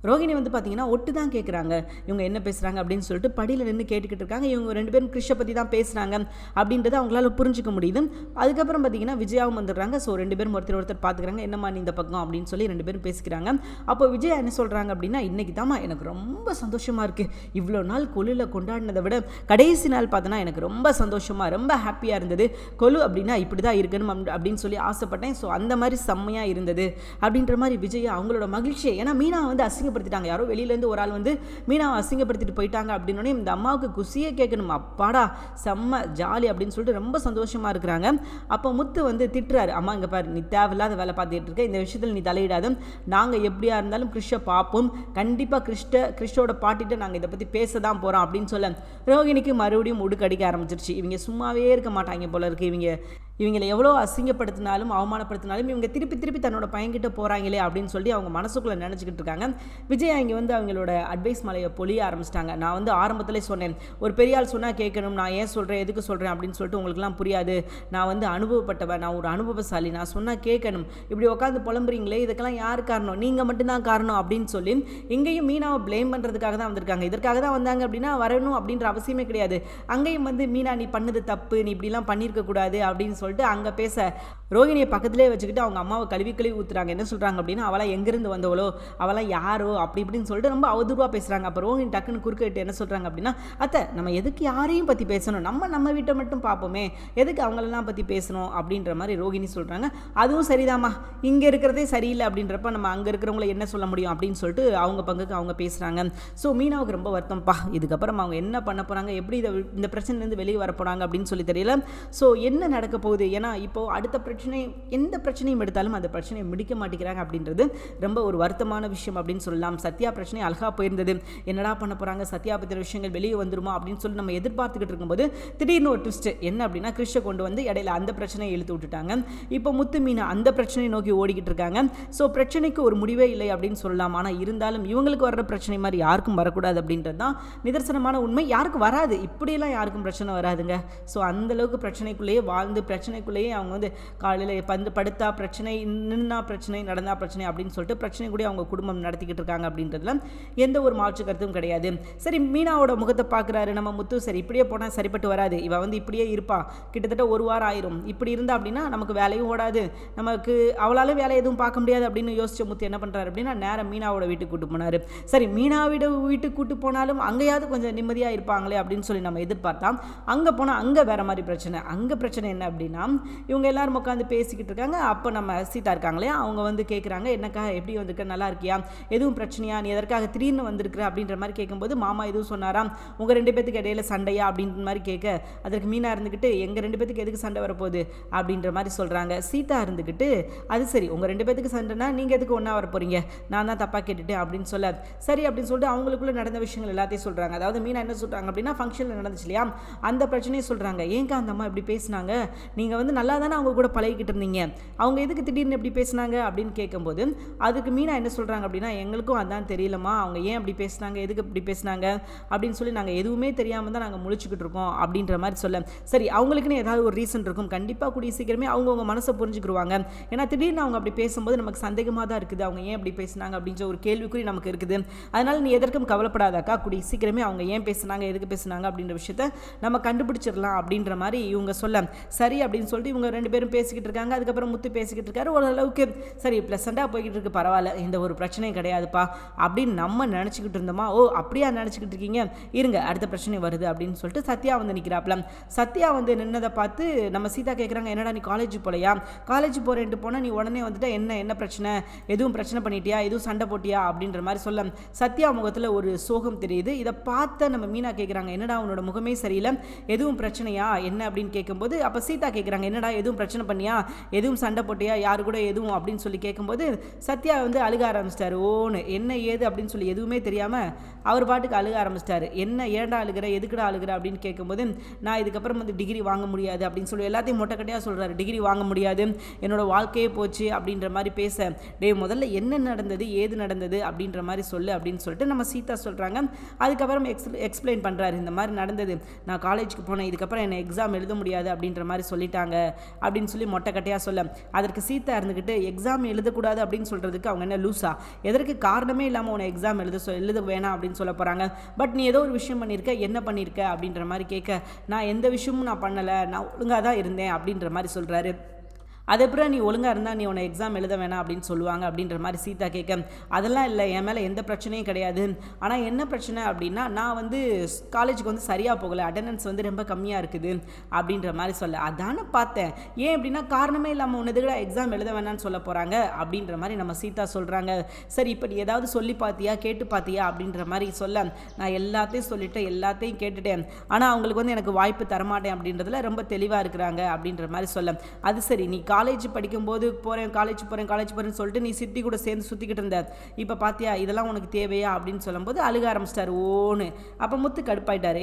ரோகிணி வந்து பார்த்தீங்கன்னா ஒட்டு தான் கேட்குறாங்க. இவங்க என்ன பேசுகிறாங்க அப்படின்னு சொல்லிட்டு படியில் நின்று கேட்டுக்கிட்டு இருக்காங்க. இவங்க 2 பேரும் கிறிஷை பற்றி தான் பேசுகிறாங்க அப்படின்றத அவங்களால புரிஞ்சிக்க முடியுது. அதுக்கப்புறம் பார்த்தீங்கன்னா விஜயாவும் வந்துடுறாங்க. ஸோ 2 பேரும் ஒருத்தர் பார்த்துக்கிறாங்க. என்னம்மா நீ இந்த பக்கம் அப்படின்னு சொல்லி 2 பேரும் பேசிக்கிறாங்க. அப்போ விஜயா என்ன சொல்கிறாங்க அப்படின்னா, இன்றைக்கி தாம்மா எனக்கு ரொம்ப சந்தோஷமாக இருக்குது. இவ்வளோ நாள் கொலுவில் கொண்டாடினதை விட கடைசி நாள் பார்த்தோன்னா எனக்கு ரொம்ப சந்தோஷமாக ரொம்ப ஹாப்பியாக இருந்தது. கொலு அப்படின்னா இப்படி தான் இருக்கணும் அப்படின்னு சொல்லி ஆசைப்பட்டேன். ஸோ அந்த மாதிரி செம்மையாக இருந்தது அப்படின்ற மாதிரி விஜயா அவங்களோட மகிழ்ச்சியை, ஏன்னா மீனா வந்து அசிங்கப்படுத்திட்டாங்க. யாரோ வெளியிலேருந்து ஒரு ஆள் வந்து மீனாவை அசிங்கப்படுத்திட்டு போயிட்டாங்க அப்படின்னோடனே இந்த அம்மாவுக்கு குசியே கேட்கணும். அப்பாடா செம்ம ஜாலி அப்படின்னு சொல்லிட்டு ரொம்ப சந்தோஷமாக இருக்கிறாங்க. அப்போ முத்து வந்து திட்டுறாரு, அம்மா இங்கே பாரு, நீ தேவையில்லாத வேலை பார்த்துட்டு இருக்க, இந்த விஷயத்தில் நீ தலையிடாத, நாங்கள் எப்படியா இருந்தாலும் கிறிஷை பார்ப்போம், கண்டிப்பாக கிறிஸ்டோட பாட்டிகிட்ட நாங்கள் இதை பற்றி பேச தான் போகிறோம் அப்படின்னு சொல்ல ரோகிணிக்கு மறுபடியும் உடுக்கடிக்க ஆரம்பிச்சிருச்சு. இவங்க சும்மாவே இருக்க மாட்டாங்க போல இருக்கு. இவங்களை எவ்வளோ அசிங்கப்படுத்தினாலும் அவமானப்படுத்தினாலும் இவங்க திருப்பி தன்னோட பையன்கிட்ட போகிறாங்களே அப்படின்னு சொல்லி அவங்க மனசுக்குள்ளே நினச்சிக்கிட்டு இருக்காங்க. விஜயா இங்கே வந்து அவங்களோட அட்வைஸ் மலையை பொழிய ஆரம்பிச்சிட்டாங்க. நான் வந்து ஆரம்பத்திலே சொன்னேன், ஒரு பெரிய ஆள் சொன்னால் கேட்கணும், நான் ஏன் சொல்கிறேன் எதுக்கு சொல்கிறேன் அப்படின்னு சொல்லிட்டு உங்களுக்குலாம் புரியாது. நான் வந்து அனுபவப்பட்டவன், நான் ஒரு அனுபவசாலி, நான் சொன்னால் கேட்கணும். இப்படி உட்காந்து புலம்புறீங்களே, இதுக்கெல்லாம் யார் காரணம்? நீங்கள் மட்டும்தான் காரணம் அப்படின்னு சொல்லி இங்கேயும் மீனாவை ப்ளேம் பண்ணுறதுக்காக தான் வந்திருக்காங்க. இதற்காக தான் வந்தாங்க அப்படின்னா வரணும் அப்படின்ற அவசியமே கிடையாது. அங்கேயும் வந்து மீனா நீ பண்ணது தப்பு, நீ இப்படிலாம் பண்ணியிருக்கக்கூடாது அப்படின்னு சொல்லிட்டு அங்கே பேச ரோகிணியை பக்கத்திலே வச்சுக்கிட்டு அவங்க அம்மாவை கழுவி ஊற்றுறாங்க. என்ன சொல்கிறாங்க அப்படின்னா, அவளாம் எங்கேருந்து வந்தவளோ, அவளாம் யாரோ அப்படி இப்படின்னு சொல்லிட்டு ரொம்ப அவதூறாக பேசுகிறாங்க. அப்போ ரோகிணி டக்குன்னு குறுக்கிட்டு என்ன சொல்கிறாங்க அப்படின்னா, அத்தை நம்ம எதுக்கு யாரையும் பற்றி பேசணும், நம்ம வீட்டை மட்டும் பார்ப்போமே, எதுக்கு அவங்களெல்லாம் பற்றி பேசணும் அப்படின்ற மாதிரி ரோகிணி சொல்கிறாங்க. அதுவும் சரிதாம்மா, இங்கே இருக்கிறதே சரியில்லை அப்படின்றப்ப நம்ம அங்கே இருக்கிறவங்கள என்ன சொல்ல முடியும் அப்படின்னு சொல்லிட்டு அவங்க பங்குக்கு அவங்க பேசுகிறாங்க. ஸோ மீனாவுக்கு ரொம்ப வருத்தம்ப்பா, இதுக்கப்புறம் அவங்க என்ன பண்ண போகிறாங்க, எப்படி இந்த பிரச்சனைலேருந்து வெளியே வர போகிறாங்க அப்படின்னு சொல்லி தெரியல. ஸோ என்ன நடக்க போகுது, ஏன்னா இப்போது அடுத்த பிரச்சனை எந்த பிரச்சனையும் எடுத்தாலும் அந்த பிரச்சனையை முடிக்க மாட்டேங்கிறாங்க அப்படின்றது ரொம்ப ஒரு வருத்தமான விஷயம் அப்படின்னு சொல்லலாம். சத்யா பிரச்சனை அழகாக போயிருந்தது, என்னடா பண்ண போகிறாங்க, சத்யா பற்றின விஷயங்கள் வெளியே வந்துருமா அப்படின்னு சொல்லி நம்ம எதிர்பார்த்துக்கிட்டு இருக்கும்போது திடீர்னு ஒரு ட்விஸ்ட் என்ன அப்படின்னா, கிறிஷை கொண்டு வந்து இடையில அந்த பிரச்சனையை இழுத்து விட்டுட்டாங்க. இப்போ முத்து மீனா அந்த பிரச்சனையை நோக்கி ஓடிக்கிட்டு இருக்காங்க. ஸோ பிரச்சனைக்கு ஒரு முடிவே இல்லை அப்படின்னு சொல்லலாம். ஆனால் இருந்தாலும் இவங்களுக்கு வர்ற பிரச்சனை மாதிரி யாருக்கும் வரக்கூடாது அப்படின்றது தான் நிதர்சனமான உண்மை. யாருக்கும் வராது, இப்படியெல்லாம் யாருக்கும் பிரச்சனை வராதுங்க. ஸோ அந்தளவுக்கு பிரச்சனைக்குள்ளேயே வாழ்ந்து பிரச்சனைக்குள்ளேயே அவங்க வந்து காலையில் படுத்தா பிரச்சனை, நின்னா பிரச்சனை, நடந்தா பிரச்சனை அப்படின்னு சொல்லிட்டு பிரச்சனை கூட அவங்க குடும்பம் நடத்திக்கிட்டு இருக்காங்க அப்படின்றதுல எந்த ஒரு மாற்று கருத்தும் கிடையாது. சரி, மீனாவோட முகத்தை பார்க்குறாரு நம்ம முத்து. சரி, இப்படியே போனால் சரிப்பட்டு வராது, இவ வந்து இப்படியே இருப்பா, கிட்டத்தட்ட 1 வாரம் ஆயிரும், இப்படி இருந்தா அப்படின்னா நமக்கு வேலையும் ஓடாது, நமக்கு அவளால வேலை எதுவும் பார்க்க முடியாது அப்படின்னு யோசிச்ச முத்து என்ன பண்ணுறாரு அப்படின்னா, நேரம் மீனாவோட வீட்டுக்கு கூட்டு போனார். சரி, மீனாவோட வீட்டுக்கு கூட்டு போனாலும் அங்கேயாவது கொஞ்சம் நிம்மதியாக இருப்பாங்களே அப்படின்னு சொல்லி நம்ம எதிர்பார்த்தா, அங்கே போனால் அங்கே வேற மாதிரி பிரச்சனை. அங்கே பிரச்சனை என்ன அப்படின்னா, இவங்க எல்லாரும் உட்காந்து பேசிக்கிட்டு இருக்காங்க. அப்போ நம்ம சீதா இருக்காங்களே, அவங்க வந்து கேட்குறாங்க, என்னக்கா எப்படி வந்திருக்க, நல்லா இருக்கியா, எதுவும் பிரச்சனையா, நீ எதற்காக திடீர்னு வந்திருக்கிற அப்படின்ற மாதிரி கேட்கும்போது, மாமா எதுவும் சொன்னாராம், உங்கள் 2 பேத்துக்கு இடையில சண்டையா அப்படின்ற மாதிரி கேட்க, அதற்கு மீனா இருந்துக்கிட்டு எங்கள் 2 பேத்துக்கு எதுக்கு சண்டை வரப்போகுது அப்படின்ற மாதிரி சொல்கிறாங்க. சீதா இருந்துக்கிட்டு, அது சரி உங்கள் 2 பேத்துக்கு சண்டைனா நீங்கள் எதுக்கு ஒன்றா வர போகிறீங்க, நான் தான் தப்பாக கேட்டுட்டேன் அப்படின்னு சொல்ல, சரி அப்படின்னு சொல்லிட்டு அவங்களுக்குள்ள நடந்த விஷயங்கள் எல்லாத்தையும் சொல்கிறாங்க. அதாவது மீனா என்ன சொல்கிறாங்க அப்படின்னா, ஃபங்க்ஷனில் நடந்துச்சு இல்லையா, அந்த பிரச்சனையை சொல்கிறாங்க. ஏங்க அந்த அம்மா இப்படி பேசினாங்க, நீங்கள் வந்து நல்லா தானே அவங்க கூட பழகிக்கிட்டு இருந்தீங்க, அவங்க எதுக்கு திடீர்னு எப்படி பேசினாங்க அப்படின்னு கேட்கும்போது, அதுக்கு மீனா என்ன சொல்கிறாங்க அப்படின்னா, எங்களுக்கும் அதான் தெரியலம்மா, அவங்க ஏன் அப்படி பேசினாங்க, எதுக்கு இப்படி பேசினாங்க அப்படின்னு சொல்லி நாங்கள் எதுவுமே தெரியாமல் தான் நாங்கள் முழிச்சுக்கிட்டு இருக்கோம் அப்படின்ற மாதிரி சொல்ல, சரி அவங்களுக்குன்னு ஏதாவது ஒரு ரீசன் இருக்கும், கண்டிப்பாக கூடிய சீக்கிரமே அவங்கவுங்க மனசை புரிஞ்சுக்கிடுவாங்க. ஏன்னா திடீர்னு அவங்க அப்படி பேசும்போது நமக்கு சந்தேகமாக தான் இருக்குது, அவங்க ஏன் அப்படி பேசினாங்க அப்படின்ற ஒரு கேள்விக்குறி நமக்கு இருக்குது. அதனால் நீ எதற்கும் கவலைப்படாதாக்கா, கூடிய சீக்கிரமே அவங்க ஏன் பேசினாங்க எதுக்கு பேசினாங்க அப்படின்ற விஷயத்த நம்ம கண்டுபிடிச்சிடலாம் அப்படின்ற மாதிரி இவங்க சொல்ல, சரி அப்படின்னு சொல்லிட்டு இவங்க 2 பேரும் பேசிக்கிட்டு இருக்காங்க. அதுக்கப்புறம் முத்து பேசிக்கிட்டு இருக்காரு. ஓரளவுக்கு சரி ப்ளசண்டாக போய்கிட்டு இருக்கு, பரவாயில்ல, இந்த ஒரு பிரச்சனையும் கிடையாதுப்பா அப்படின்னு நம்ம நினச்சிக்கிட்டு இருந்தோமா, ஓ அப்படியா நினச்சிக்கிட்டு இருக்கீங்க, இருங்க அடுத்த பிரச்சனை வருது அப்படின்னு சொல்லிட்டு சத்யா வந்து நிற்கிறாப்ல. சத்யா வந்து நின்னதை பார்த்து நம்ம சீதா கேட்குறாங்க, என்னடா நீ காலேஜ் போலையா, காலேஜ் போகிறேன்ட்டு போனால் நீ உடனே வந்துட்டு என்ன பிரச்சனை, எதுவும் பிரச்சனை பண்ணிட்டியா, எதுவும் சண்டை போட்டியா அப்படின்ற மாதிரி சொல்ல, சத்யா முகத்தில் ஒரு சோகம் தெரியுது. இதை பார்த்த நம்ம மீனா கேட்குறாங்க, என்னடா உன்னோட முகமே சரியில்லை, எதுவும் பிரச்சனையா என்ன அப்படின்னு கேட்கும்போது, அப்போ சீதா கேட்குறாங்க, என்னடா எதுவும் பிரச்சனை பண்ணியா, எதுவும் சண்டை போட்டியா, யாரு கூட எதுவும் அப்படின்னு சொல்லி கேட்கும்போது சத்யா வந்து அழுக ஆரம்பிச்சிட்டாரு. ஓன்னு என்ன ஏது அப்படின்னு சொல்லி எதுவுமே தெரியாமல் அவர் பாட்டுக்கு அழுக ஆரம்பிச்சிட்டாரு. என்ன ஏன்டா அழுகிற, எதுக்குடா அழுகிற அப்படின்னு கேட்கும்போது, நான் இதுக்கப்புறம் வந்து டிகிரி வாங்க முடியாது அப்படின்னு சொல்லி எல்லாத்தையும் மொட்டைக்கட்டையாக சொல்கிறாரு. டிகிரி வாங்க முடியாது, என்னோட வாழ்க்கையே போச்சு அப்படின்ற மாதிரி பேச, முதல்ல என்ன நடந்தது ஏது நடந்தது அப்படின்ற மாதிரி சொல்லு அப்படின்னு சொல்லிட்டு நம்ம சீதா சொல்கிறாங்க. அதுக்கப்புறம் எக்ஸ்பிளைன் பண்ணுறாரு, இந்த மாதிரி நடந்தது, நான் காலேஜுக்கு போனேன், இதுக்கப்புறம் என்னை எக்ஸாம் எழுத முடியாது அப்படின்ற மாதிரி சொல்லிட்டாங்க அப்படின்னு சொல்லி மொட்டை கட்டையாக சொல்ல, அதற்கு சீதா இருந்துக்கிட்டு எக்ஸாம் எழுதக்கூடாது அப்படின்னு சொல்கிறதுக்கு அவங்க என்ன லூஸா, எதற்கு காரணமே இல்லாமல் உன்னை எக்ஸாம் எழுத வேணாம் அப்படின்னு சொல்ல போகிறாங்க. பட் நீ ஏதோ ஒரு விஷயம் பண்ணியிருக்க, என்ன பண்ணியிருக்க அப்படின்ற மாதிரி கேட்க, நான் எந்த விஷயமும் நான் பண்ணலை, நான் ஒழுங்காக தான் இருந்தேன் அப்படின்ற மாதிரி சொல்கிறாரு. அதுக்கப்புறம் நீ ஒழுங்காக இருந்தால் நீ உன்னை எக்ஸாம் எழுத வேணாம் அப்படின்னு சொல்லுவாங்க அப்படின்ற மாதிரி சீதா கேட்க, அதெல்லாம் இல்லை, என் மேலே எந்த பிரச்சனையும் கிடையாது. ஆனால் என்ன பிரச்சனை அப்படின்னா, நான் வந்து காலேஜுக்கு வந்து சரியாக போகலை, அட்டெண்டன்ஸ் வந்து ரொம்ப கம்மியாக இருக்குது அப்படின்ற மாதிரி சொல்ல, அதானே பார்த்தேன், ஏன் அப்படின்னா காரணமே இல்லாமல் உன்னதுக்கு எக்ஸாம் எழுத வேணான்னு சொல்ல போகிறாங்க அப்படின்ற மாதிரி நம்ம சீதா சொல்கிறாங்க. சரி, இப்போ நீ ஏதாவது சொல்லி பார்த்தியா, கேட்டு பார்த்தியா அப்படின்ற மாதிரி சொல்ல, நான் எல்லாத்தையும் சொல்லிட்டேன், எல்லாத்தையும் கேட்டுட்டேன், ஆனால் அவங்களுக்கு வந்து எனக்கு வாய்ப்பு தரமாட்டேன் அப்படின்றதுல ரொம்ப தெளிவாக இருக்கிறாங்க அப்படின்ற மாதிரி சொல்ல, அது சரி, நீ காலேஜ் படிக்கும்போது காலேஜ் போகிறேன்னு சொல்லிட்டு நீ சிட்டி கூட சேர்ந்து சுற்றிக்கிட்டு இருந்த, இப்போ பார்த்தியா இதெல்லாம் உனக்கு தேவையா அப்படின்னு சொல்லும்போது அழுக ஆரம்பிச்சிட்டார் ஓன்னு. அப்போ முத்து கடுப்பாயிட்டார்,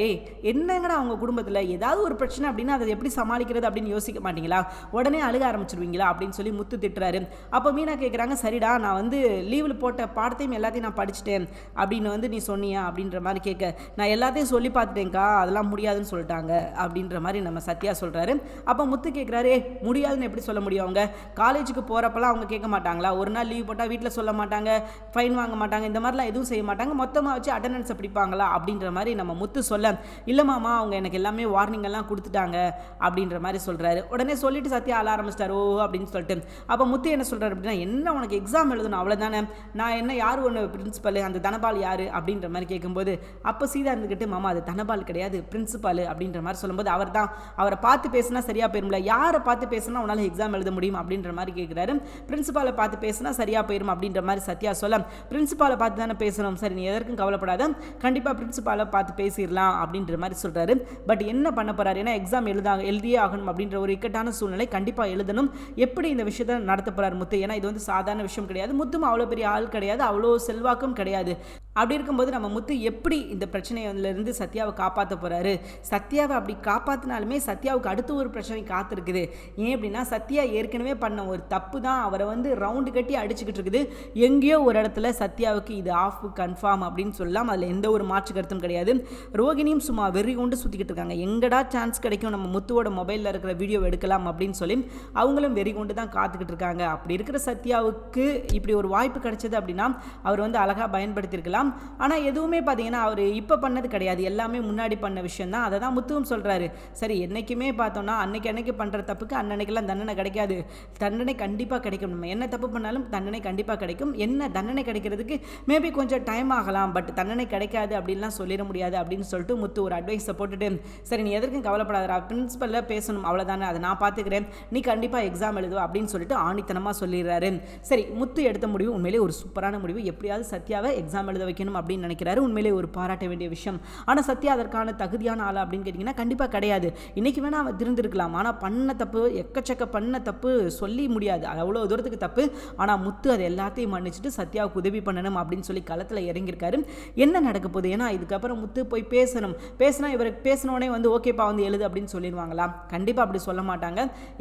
என்னங்கடா அவங்க குடும்பத்தில் ஏதாவது ஒரு பிரச்சனை அப்படின்னா அதை எப்படி சமாளிக்கிறது அப்படின்னு யோசிக்க மாட்டீங்களா, உடனே அழுக ஆரம்பிச்சிருவீங்களா அப்படின்னு சொல்லி முத்து திட்டுறாரு. அப்போ மீனா கேட்குறாங்க, சரிடா நான் வந்து லீவில் போட்ட பாடத்தையும் எல்லாத்தையும் நான் படிச்சுட்டேன் அப்படின்னு வந்து நீ சொன்னியா அப்படின்ற மாதிரி கேட்க, நான் எல்லாத்தையும் சொல்லி பார்த்துட்டேங்க்கா, அதெல்லாம் முடியாதுன்னு சொல்லிட்டாங்க அப்படின்ற மாதிரி நம்ம சத்யா சொல்கிறாரு. அப்போ முத்து கேட்குறாரு, முடியாதுன்னு எப்படி சொல்ல முடியும், அவங்க காலேஜுக்கு போகிறப்பெல்லாம் அவங்க கேட்க மாட்டாங்களா, ஒரு நாள் லீவ் போட்டால் வீட்டில் சொல்ல மாட்டாங்க, ஃபைன் வாங்க மாட்டாங்க, இந்த மாதிரிலாம் எதுவும் செய்ய மாட்டாங்க, மொத்தமாக வச்சு அட்டெண்டன்ஸை பிடிப்பாங்களா அப்படின்ற மாதிரி நம்ம முத்து சொல்ல, இல்லை மாமா அவங்க எனக்கு எல்லாமே வார்னிங் எல்லாம் கொடுத்துட்டாங்க அப்படின்ற மாதிரி சொல்கிறாரு. உடனே சொல்லிட்டு சத்யா அழ ஆரம்பிச்சிட்டார் ஓ அப்படின்னு சொல்லிட்டு. அப்போ முத்து என்ன சொல்கிறார் அப்படின்னா, என்ன உனக்கு எக்ஸாம் எழுதணும் அவ்வளோதானே, நான் என்ன யார் ஒன்று பிரின்சிபல், அந்த தனபால் யார் அப்படின்ற மாதிரி கேட்கும்போது, அப்போ சீதா இருந்துக்கிட்டு மாமா அது தனபால் கிடையாது பிரின்சிபால் அப்படின்ற மாதிரி சொல்லும்போது, அவர் தான், அவரை பார்த்து பேசினா சரியாக போயிரும்ல, யாரை பார்த்து பேசினா உன்னால் எக்ஸாம் எழுத முடியும் அப்படின்ற மாதிரி கேட்குறாரு. பிரின்சிபாலை பார்த்து பேசினா சரியாக போயிடும் அப்படின்ற மாதிரி சத்யா சொல்ல, பிரின்சிபாலை பார்த்து தானே பேசணும், சரி நீ எதற்கும் கவலைப்படாத, கண்டிப்பாக பிரின்சிபாலை பார்த்து பேசிடலாம் அப்படின்ற மாதிரி சொல்கிறாரு. பட் என்ன பண்ண போகிறாரு, ஏன்னா எக்ஸாம் எழுதியே ஆகணும் அப்படின்ற ஒரு இக்கட்டான சூழ்நிலை, கண்டிப்பாக எழுதணும், எப்படி இந்த விஷயத்தை நடத்த போகிறார் முத்து, ஏன்னா இது வந்து சாதாரண விஷயம் கிடையாது, முத்தும் அவ்வளோ பெரிய ஆள் கிடையாது, அவ்வளோ செல்வாக்கும் கிடையாது. அப்படி இருக்கும்போது நம்ம முத்து எப்படி இந்த பிரச்சனையிலிருந்து சத்யாவை காப்பாற்ற போகிறாரு, சத்யாவை அப்படி காப்பாற்றினாலுமே சத்யாவுக்கு அடுத்து ஒரு பிரச்சனை காத்திருக்குது. ஏன் அப்படின்னா சத்யா ஏற்கனவே பண்ண ஒரு தப்பு தான் அவரை வந்து ரவுண்டு கட்டி அடிச்சுக்கிட்டு இருக்குது. எங்கேயோ ஒரு இடத்துல சத்யாவுக்கு இது ஆஃப் கன்ஃபார்ம் அப்படின்னு சொல்லலாம், அதில் எந்த ஒரு மாற்று கருத்தும் கிடையாது. ரோகிணியும் சும்மா வெறி கொண்டு சுற்றிக்கிட்டு இருக்காங்க, எங்கடா சான்ஸ் கிடைக்கும் நம்ம முத்துவோட மொபைலில் இருக்கிற வீடியோ எடுக்கலாம் அப்படின்னு சொல்லி அவங்களும் வெறி கொண்டு தான் காத்துக்கிட்டு இருக்காங்க. அப்படி இருக்கிற சத்யாவுக்கு இப்படி ஒரு வாய்ப்பு கிடைச்சது அப்படின்னா அவர் வந்து அழகாக பயன்படுத்தியிருக்கலாம். ஆனால் எதுவுமே பார்த்தீங்கன்னா அவர் இப்போ பண்ணது கிடையாது, எல்லாமே முன்னாடி பண்ண விஷயம் தான். அதை தான் முத்துவும் சொல்கிறாரு, சரி என்றைக்குமே பார்த்தோன்னா அன்னைக்கு பண்ணுற தப்புக்கு அன்னைக்கெல்லாம் தண்டனை கிடைக்காது, தண்டனை கண்டிப்பாக கிடைக்கும், நம்ம என்ன தப்பு பண்ணாலும் தண்டனை கண்டிப்பாக கிடைக்கும், என்ன தண்டனை கிடைக்கிறதுக்கு மேபி கொஞ்சம் டைம் ஆகலாம், பட் தண்டனை கிடைக்காது அப்படின்லாம் சொல்லிட முடியாது அப்படின்னு சொல்லிட்டு முத்து ஒரு அட்வைஸை போட்டுட்டு, சரி நீ எதற்கும் கவலைப்படாதா, பிரின்சிபலில் பேசணும் அவ்வளோதானே, அதை நான் பார்த்துக்கிறேன், நீ கண்டிப்பாக எக்ஸாம் எழுதுவா அப்படின்னு சொல்லிட்டு ஆணித்தனமாக சொல்லிடுறாரு. சரி, முத்து எடுத்த முடிவு உண்மையிலே ஒரு சூப்பரான முடிவு, எப்படியாவது சத்யாவை எக்ஸாம் எழுத வைக்கணும் அப்படின்னு நினைக்கிறாரு. உண்மையிலே ஒரு பாராட்ட வேண்டிய விஷயம். ஆனால் சத்யா அதற்கான தகுதியான ஆள் அப்படின்னு கேட்டிங்கன்னா கண்டிப்பாக கிடையாது. இன்றைக்கி வேணால் அவன் திருந்திருக்கலாம், ஆனால் பண்ண தப்பு எக்கச்சக்க பண்ண தப்பு சொல்லி முடியாது, அது அவ்வளோ தூரத்துக்கு தப்பு. ஆனால் முத்து அது எல்லாத்தையும் மன்னிச்சுட்டு சத்யாவுக்கு உதவி பண்ணணும் அப்படின்னு சொல்லி களத்தில் இறங்கியிருக்காரு. என்ன நடக்க போகுது, ஏன்னா இதுக்கப்புறம் முத்து போய் பேசினா இவருக்கு பேசினோடனே வந்து ஓகேப்பா வந்து எழுது அப்படின்னு சொல்லிடுவாங்களா, கண்டிப்பாக அப்படி சொல்ல மாட்டாங்க,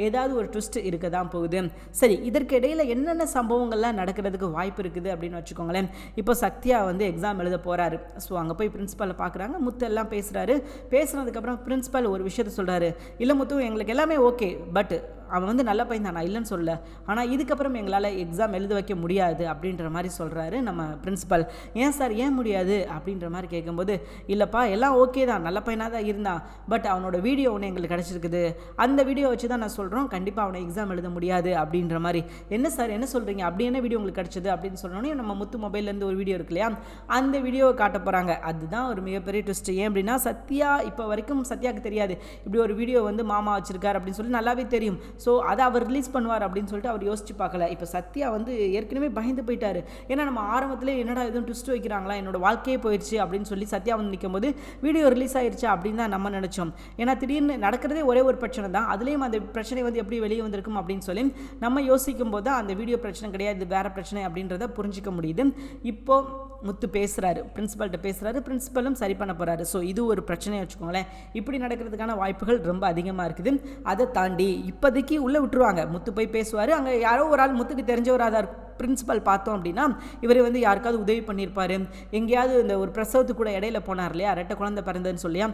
ஏதாவது ஒரு ட்விஸ்ட் இருக்க தான் போகுது. சரி, இதற்கு இடையில் என்னென்ன சம்பவங்கள்லாம் நடக்கிறதுக்கு வாய்ப்பு இருக்குது அப்படின்னு வச்சுக்கோங்களேன். இப்போ சத்யா வந்து எக்ஸாம் எழுத போகிறாரு. ஸோ அங்கே போய் பிரின்சிபலை பார்க்குறாங்க, முத்து எல்லாம் பேசுகிறாரு. பேசுனதுக்கப்புறம் பிரின்சிபல் ஒரு விஷயத்த சொல்கிறாரு, இல்லை முத்து எங்களுக்கு எல்லாமே ஓகே, பட் அவன் வந்து நல்ல பையன் தான், நான் இல்லைன்னு சொல்ல, ஆனால் இதுக்கப்புறம் எங்களால் எக்ஸாம் எழுத வைக்க முடியாது அப்படின்ற மாதிரி சொல்கிறாரு நம்ம பிரின்சிபல். ஏன் சார் ஏன் முடியாது அப்படின்ற மாதிரி கேட்கும்போது, இல்லைப்பா எல்லாம் ஓகே தான், நல்ல பையனாக தான் இருந்தான், பட் அவனோட வீடியோ ஒன்று எங்களுக்கு கிடச்சிருக்குது, அந்த வீடியோ வச்சு தான் நான் சொல்கிறோம் கண்டிப்பாக அவனை எக்ஸாம் எழுத முடியாது அப்படின்ற மாதிரி. என்ன சார் என்ன சொல்கிறீங்க, அப்படி என்ன வீடியோ உங்களுக்கு கிடச்சிது அப்படின்னு சொன்னோன்னே நம்ம முத்து மொபைல்லேருந்து ஒரு வீடியோ இருக்கு இல்லையா, அந்த வீடியோவை காட்ட போகிறாங்க. அதுதான் ஒரு மிகப்பெரிய ட்விஸ்ட். ஏன் அப்படின்னா சத்யா இப்போ வரைக்கும் சத்யாவுக்கு தெரியாது இப்படி ஒரு வீடியோ வந்து மாமா வச்சிருக்காரு அப்படின்னு சொல்லி, நல்லாவே தெரியும். ஸோ அதை அவர் ரிலீஸ் பண்ணுவார் அப்படின்னு சொல்லிட்டு அவர் யோசிச்சு பார்க்கல. இப்போ சத்யா வந்து ஏற்கனவே பயந்து போயிட்டார். ஏன்னா நம்ம ஆரம்பத்தில் என்னடா எதுவும் ட்விஸ்ட் வைக்கிறாங்களா, என்னோட வாழ்க்கையே போயிடுச்சு அப்படின்னு சொல்லி சத்யா வந்து நிற்கும் போது வீடியோ ரிலீஸ் ஆயிடுச்சா அப்படின்னு தான் நம்ம நினச்சோம். ஏன்னா திடீர்னு நடக்கிறதே ஒரே ஒரு பிரச்சனை தான், அதுலேயும் அந்த பிரச்சனை வந்து எப்படி வெளியே வந்திருக்கும் அப்படின்னு சொல்லி நம்ம யோசிக்கும் போது தான் அந்த வீடியோ பிரச்சனை கிடையாது, இது வேறு பிரச்சனை அப்படின்றத புரிஞ்சிக்க முடியுது. இப்போது முத்து பேசுகிறாரு, பிரின்சிபல்கிட்ட பேசுகிறாரு, பிரின்சிபலும் சரி பண்ண போகிறாரு. ஸோ இது ஒரு பிரச்சனையை வச்சுக்கோங்களேன். இப்படி நடக்கிறதுக்கான வாய்ப்புகள் ரொம்ப அதிகமாக இருக்குது. அதை தாண்டி இப்போதைக்கு உள்ளே விட்டுருவாங்க, முத்து போய் பேசுவார், அங்கே யாரோ ஒரு ஆள் முத்துக்கு தெரிஞ்சவராக பிரின்சிபல் பார்த்தோம் அப்படின்னா இவர் வந்து யாருக்காவது உதவி பண்ணியிருப்பார், எங்கேயாவது இந்த ஒரு பிரசவத்துக்கு கூட இடையில போனார் இல்லையா, ரெட்டை குழந்தை பிறந்ததுன்னு சொல்லியா,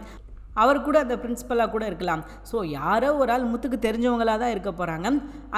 அவர் கூட அந்த பிரின்ஸிபலாக கூட இருக்கலாம். ஸோ யாரோ ஒரு ஆள் முத்துக்கு தெரிஞ்சவங்களாக தான் இருக்க போகிறாங்க.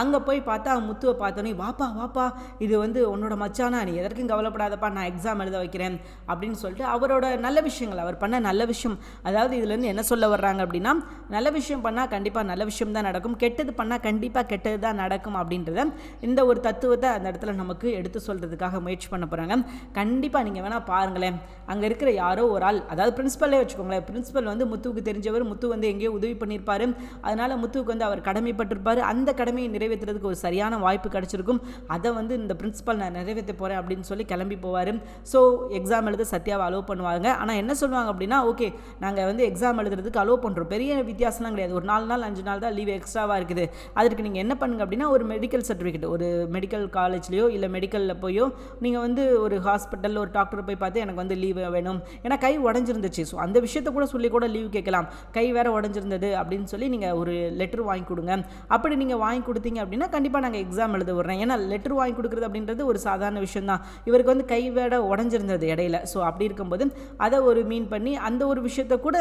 அங்கே போய் பார்த்தா முத்துவை பார்த்தோன்னே வாப்பா இது உன்னோட மச்சானா, நீ எதற்கும் கவலைப்படாதப்பா, நான் எக்ஸாம் எழுத வைக்கிறேன் அப்படின்னு சொல்லிட்டு அவரோட நல்ல விஷயங்கள், அவர் பண்ண நல்ல விஷயம், அதாவது இதுலேருந்து என்ன சொல்ல வர்றாங்க அப்படின்னா, நல்ல விஷயம் பண்ணால் கண்டிப்பாக நல்ல விஷயம் தான் நடக்கும், கெட்டது பண்ணால் கண்டிப்பாக கெட்டது தான் நடக்கும் அப்படின்றத இந்த ஒரு தத்துவத்தை அந்த இடத்துல நமக்கு எடுத்து சொல்கிறதுக்காக முயற்சி பண்ண போகிறாங்க. கண்டிப்பாக நீங்கள் வேணால் பாருங்களேன், அங்கே இருக்கிற யாரோ ஒரு ஆள், அதாவது பிரின்ஸிபலே வச்சுக்கோங்களேன், பிரின்ஸிபல் முத்துவுக்கு தெரிஞ்சவர், முத்து எங்கேயோ உதவி பண்ணியிருப்பார், அதனால் முத்துவுக்கு அவர் கடமைப்பட்டிருப்பார், அந்த கடமையை நிறைவேற்றுறதுக்கு ஒரு சரியான வாய்ப்பு கிடச்சிருக்கும், அதை இந்த பிரின்ஸிபல் நான் நிறைவேற்ற போகிறேன் அப்படின்னு சொல்லி கிளம்பி போவார். ஸோ எக்ஸாம் எழுத சத்யாவை அலோவ் பண்ணுவாங்க. ஆனால் என்ன சொல்லுவாங்க அப்படின்னா, ஓகே நாங்கள் எக்ஸாம் எழுதுறதுக்கு அலோவ் பண்ணுறோம், பெரிய வித்தியாசம்லாம் கிடையாது, ஒரு 4 நாள் 5 நாள் தான் லீவ் எக்ஸ்ட்ராவாக இருக்குது, அதற்கு நீங்கள் என்ன பண்ணுங்க அப்படின்னா ஒரு மெடிக்கல் சர்டிஃபிகேட், ஒரு மெடிக்கல் காலேஜ்லையோ இல்லை மெடிக்கலில் போயோ நீங்கள் ஒரு ஹாஸ்பிட்டலில் ஒரு டாக்டரை போய் பார்த்து எனக்கு லீவ் வேணும், ஏன்னா கை உடஞ்சிருந்துச்சு, ஸோ அந்த விஷயத்தை கூட சொல்லி கூட லீவ் கேட்கலாம், கை வேறு உடஞ்சிருந்தது அப்படின்னு சொல்லி நீங்கள் ஒரு லெட்டர் வாங்கி கொடுங்க. அப்படி நீங்கள் வாங்கி கொடுத்தீங்க அப்படின்னா கண்டிப்பாக நாங்கள் எக்ஸாம் எழுத விடுறேன். ஏன்னா லெட்டர் வாங்கி கொடுக்குறது அப்படின்றது ஒரு சாதாரண விஷயம் தான், இவருக்கு கை வேட உடஞ்சிருந்தது இடையில, ஸோ அப்படி இருக்கும்போது அதை ஒரு மீன் பண்ணி அந்த ஒரு விஷயத்தை கூட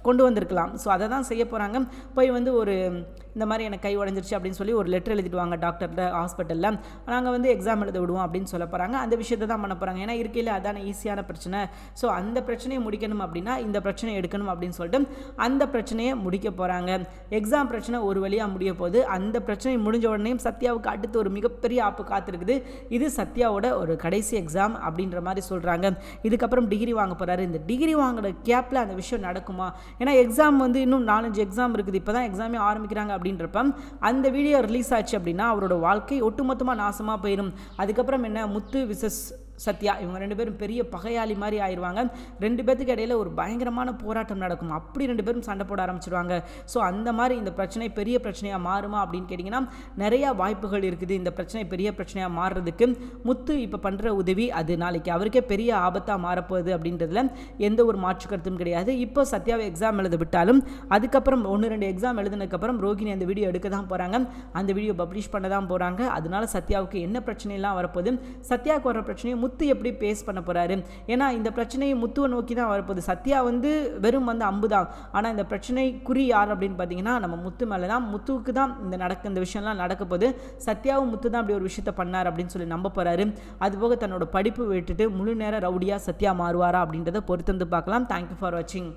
கொண்டு வந்திருக்கலாம். ஸோ அதை தான் செய்ய போகிறாங்க. போய் ஒரு இந்த மாதிரி எனக்கு கை உடஞ்சிருச்சு அப்படின்னு சொல்லி ஒரு லெட்டர் எழுதிட்டு வாங்க டாக்டர்கிட்ட, ஹாஸ்பிட்டலில் நாங்கள் எக்ஸாம் எழுத விடுவோம் அப்படின்னு சொல்ல போகிறாங்க. அந்த விஷயத்தை தான் பண்ண போகிறாங்க. ஏன்னா இருக்கையில் அதான ஈஸியான பிரச்சனை, ஸோ அந்த பிரச்சனையை முடிக்கணும் அப்படின்னா இந்த பிரச்சனையை எடுக்கணும் அப்படின்னு சொல்லிட்டு அந்த பிரச்சனையை முடிக்க போகிறாங்க. எக்ஸாம் பிரச்சனை ஒரு வழியாக முடிய போது, அந்த பிரச்சனை முடிஞ்ச உடனே சத்யாவுக்கு அடுத்து ஒரு மிகப்பெரிய ஆப்பு காத்திருக்குது. இது சத்யாவோட ஒரு கடைசி எக்ஸாம் அப்படின்ற மாதிரி சொல்கிறாங்க. இதுக்கப்புறம் டிகிரி வாங்க போகிறாரு. இந்த டிகிரி வாங்குற கேப்பில் அந்த விஷயம் நடக்குமா? ஏன்னா எக்ஸாம் இன்னும் 4-5 எக்ஸாம் இருக்குது, இப்போ தான் எக்ஸாமே ஆரம்பிக்கிறாங்க அப்படின்றப்ப அந்த வீடியோ ரிலீஸ் ஆச்சு அப்படின்னா அவரோட வாழ்க்கை ஒட்டுமொத்தமாக நாசமாக போயிடும். அதுக்கப்புறம் என்ன, முத்து விசஸ் சத்யா இவங்க 2 பேரும் பெரிய பகையாளி மாதிரி ஆயிடுவாங்க. 2 பேத்துக்கு இடையில ஒரு பயங்கரமான போராட்டம் நடக்கும், அப்படி 2 பேரும் சண்டை போட ஆரம்பிச்சிடுவாங்க. ஸோ அந்த மாதிரி இந்த பிரச்சனை பெரிய பிரச்சனையாக மாறுமா அப்படின்னு கேட்டிங்கன்னா நிறையா வாய்ப்புகள் இருக்குது. இந்த பிரச்சனை பெரிய பிரச்சனையாக மாறுறதுக்கு முத்து இப்போ பண்ணுற உதவி அது நாளைக்கு அவருக்கே பெரிய ஆபத்தாக மாறப்போகுது அப்படின்றதுல எந்த ஒரு மாற்று கருத்தும் கிடையாது. இப்போ சத்யாவை எக்ஸாம் எழுத விட்டாலும் அதுக்கப்புறம் 1-2 எக்ஸாம் எழுதினதுக்கப்புறம் ரோகிணி அந்த வீடியோ எடுக்க தான் போகிறாங்க, அந்த வீடியோ பப்ளிஷ் பண்ண தான் போகிறாங்க. அதனால சத்யாவுக்கு என்ன பிரச்சனைலாம் வரப்போகுது, சத்யாவுக்கு வர பிரச்சனையை முத்து எப்படி பேஸ் பண்ண போகிறாரு, ஏன்னா இந்த பிரச்சனையை முத்துவை நோக்கி தான் வரப்போகுது. சத்யா வெறும் அம்பு தான், ஆனால் இந்த பிரச்சனை குறி யார் அப்படின்னு பார்த்தீங்கன்னா நம்ம முத்து மேலே தான். முத்துவுக்கு தான் இந்த விஷயம்லாம் நடக்க போகுது. சத்யாவும் முத்து தான் அப்படி ஒரு விஷயத்த பண்ணார் அப்படின்னு சொல்லி நம்ப போகிறாரு. அதுபோக தன்னோட படிப்பு விட்டுட்டு முழு நேர ரவுடியாக சத்யா மாறுவாரா அப்படின்றத பொறுத்து பார்க்கலாம். தேங்க்யூ ஃபார் வாட்சிங்.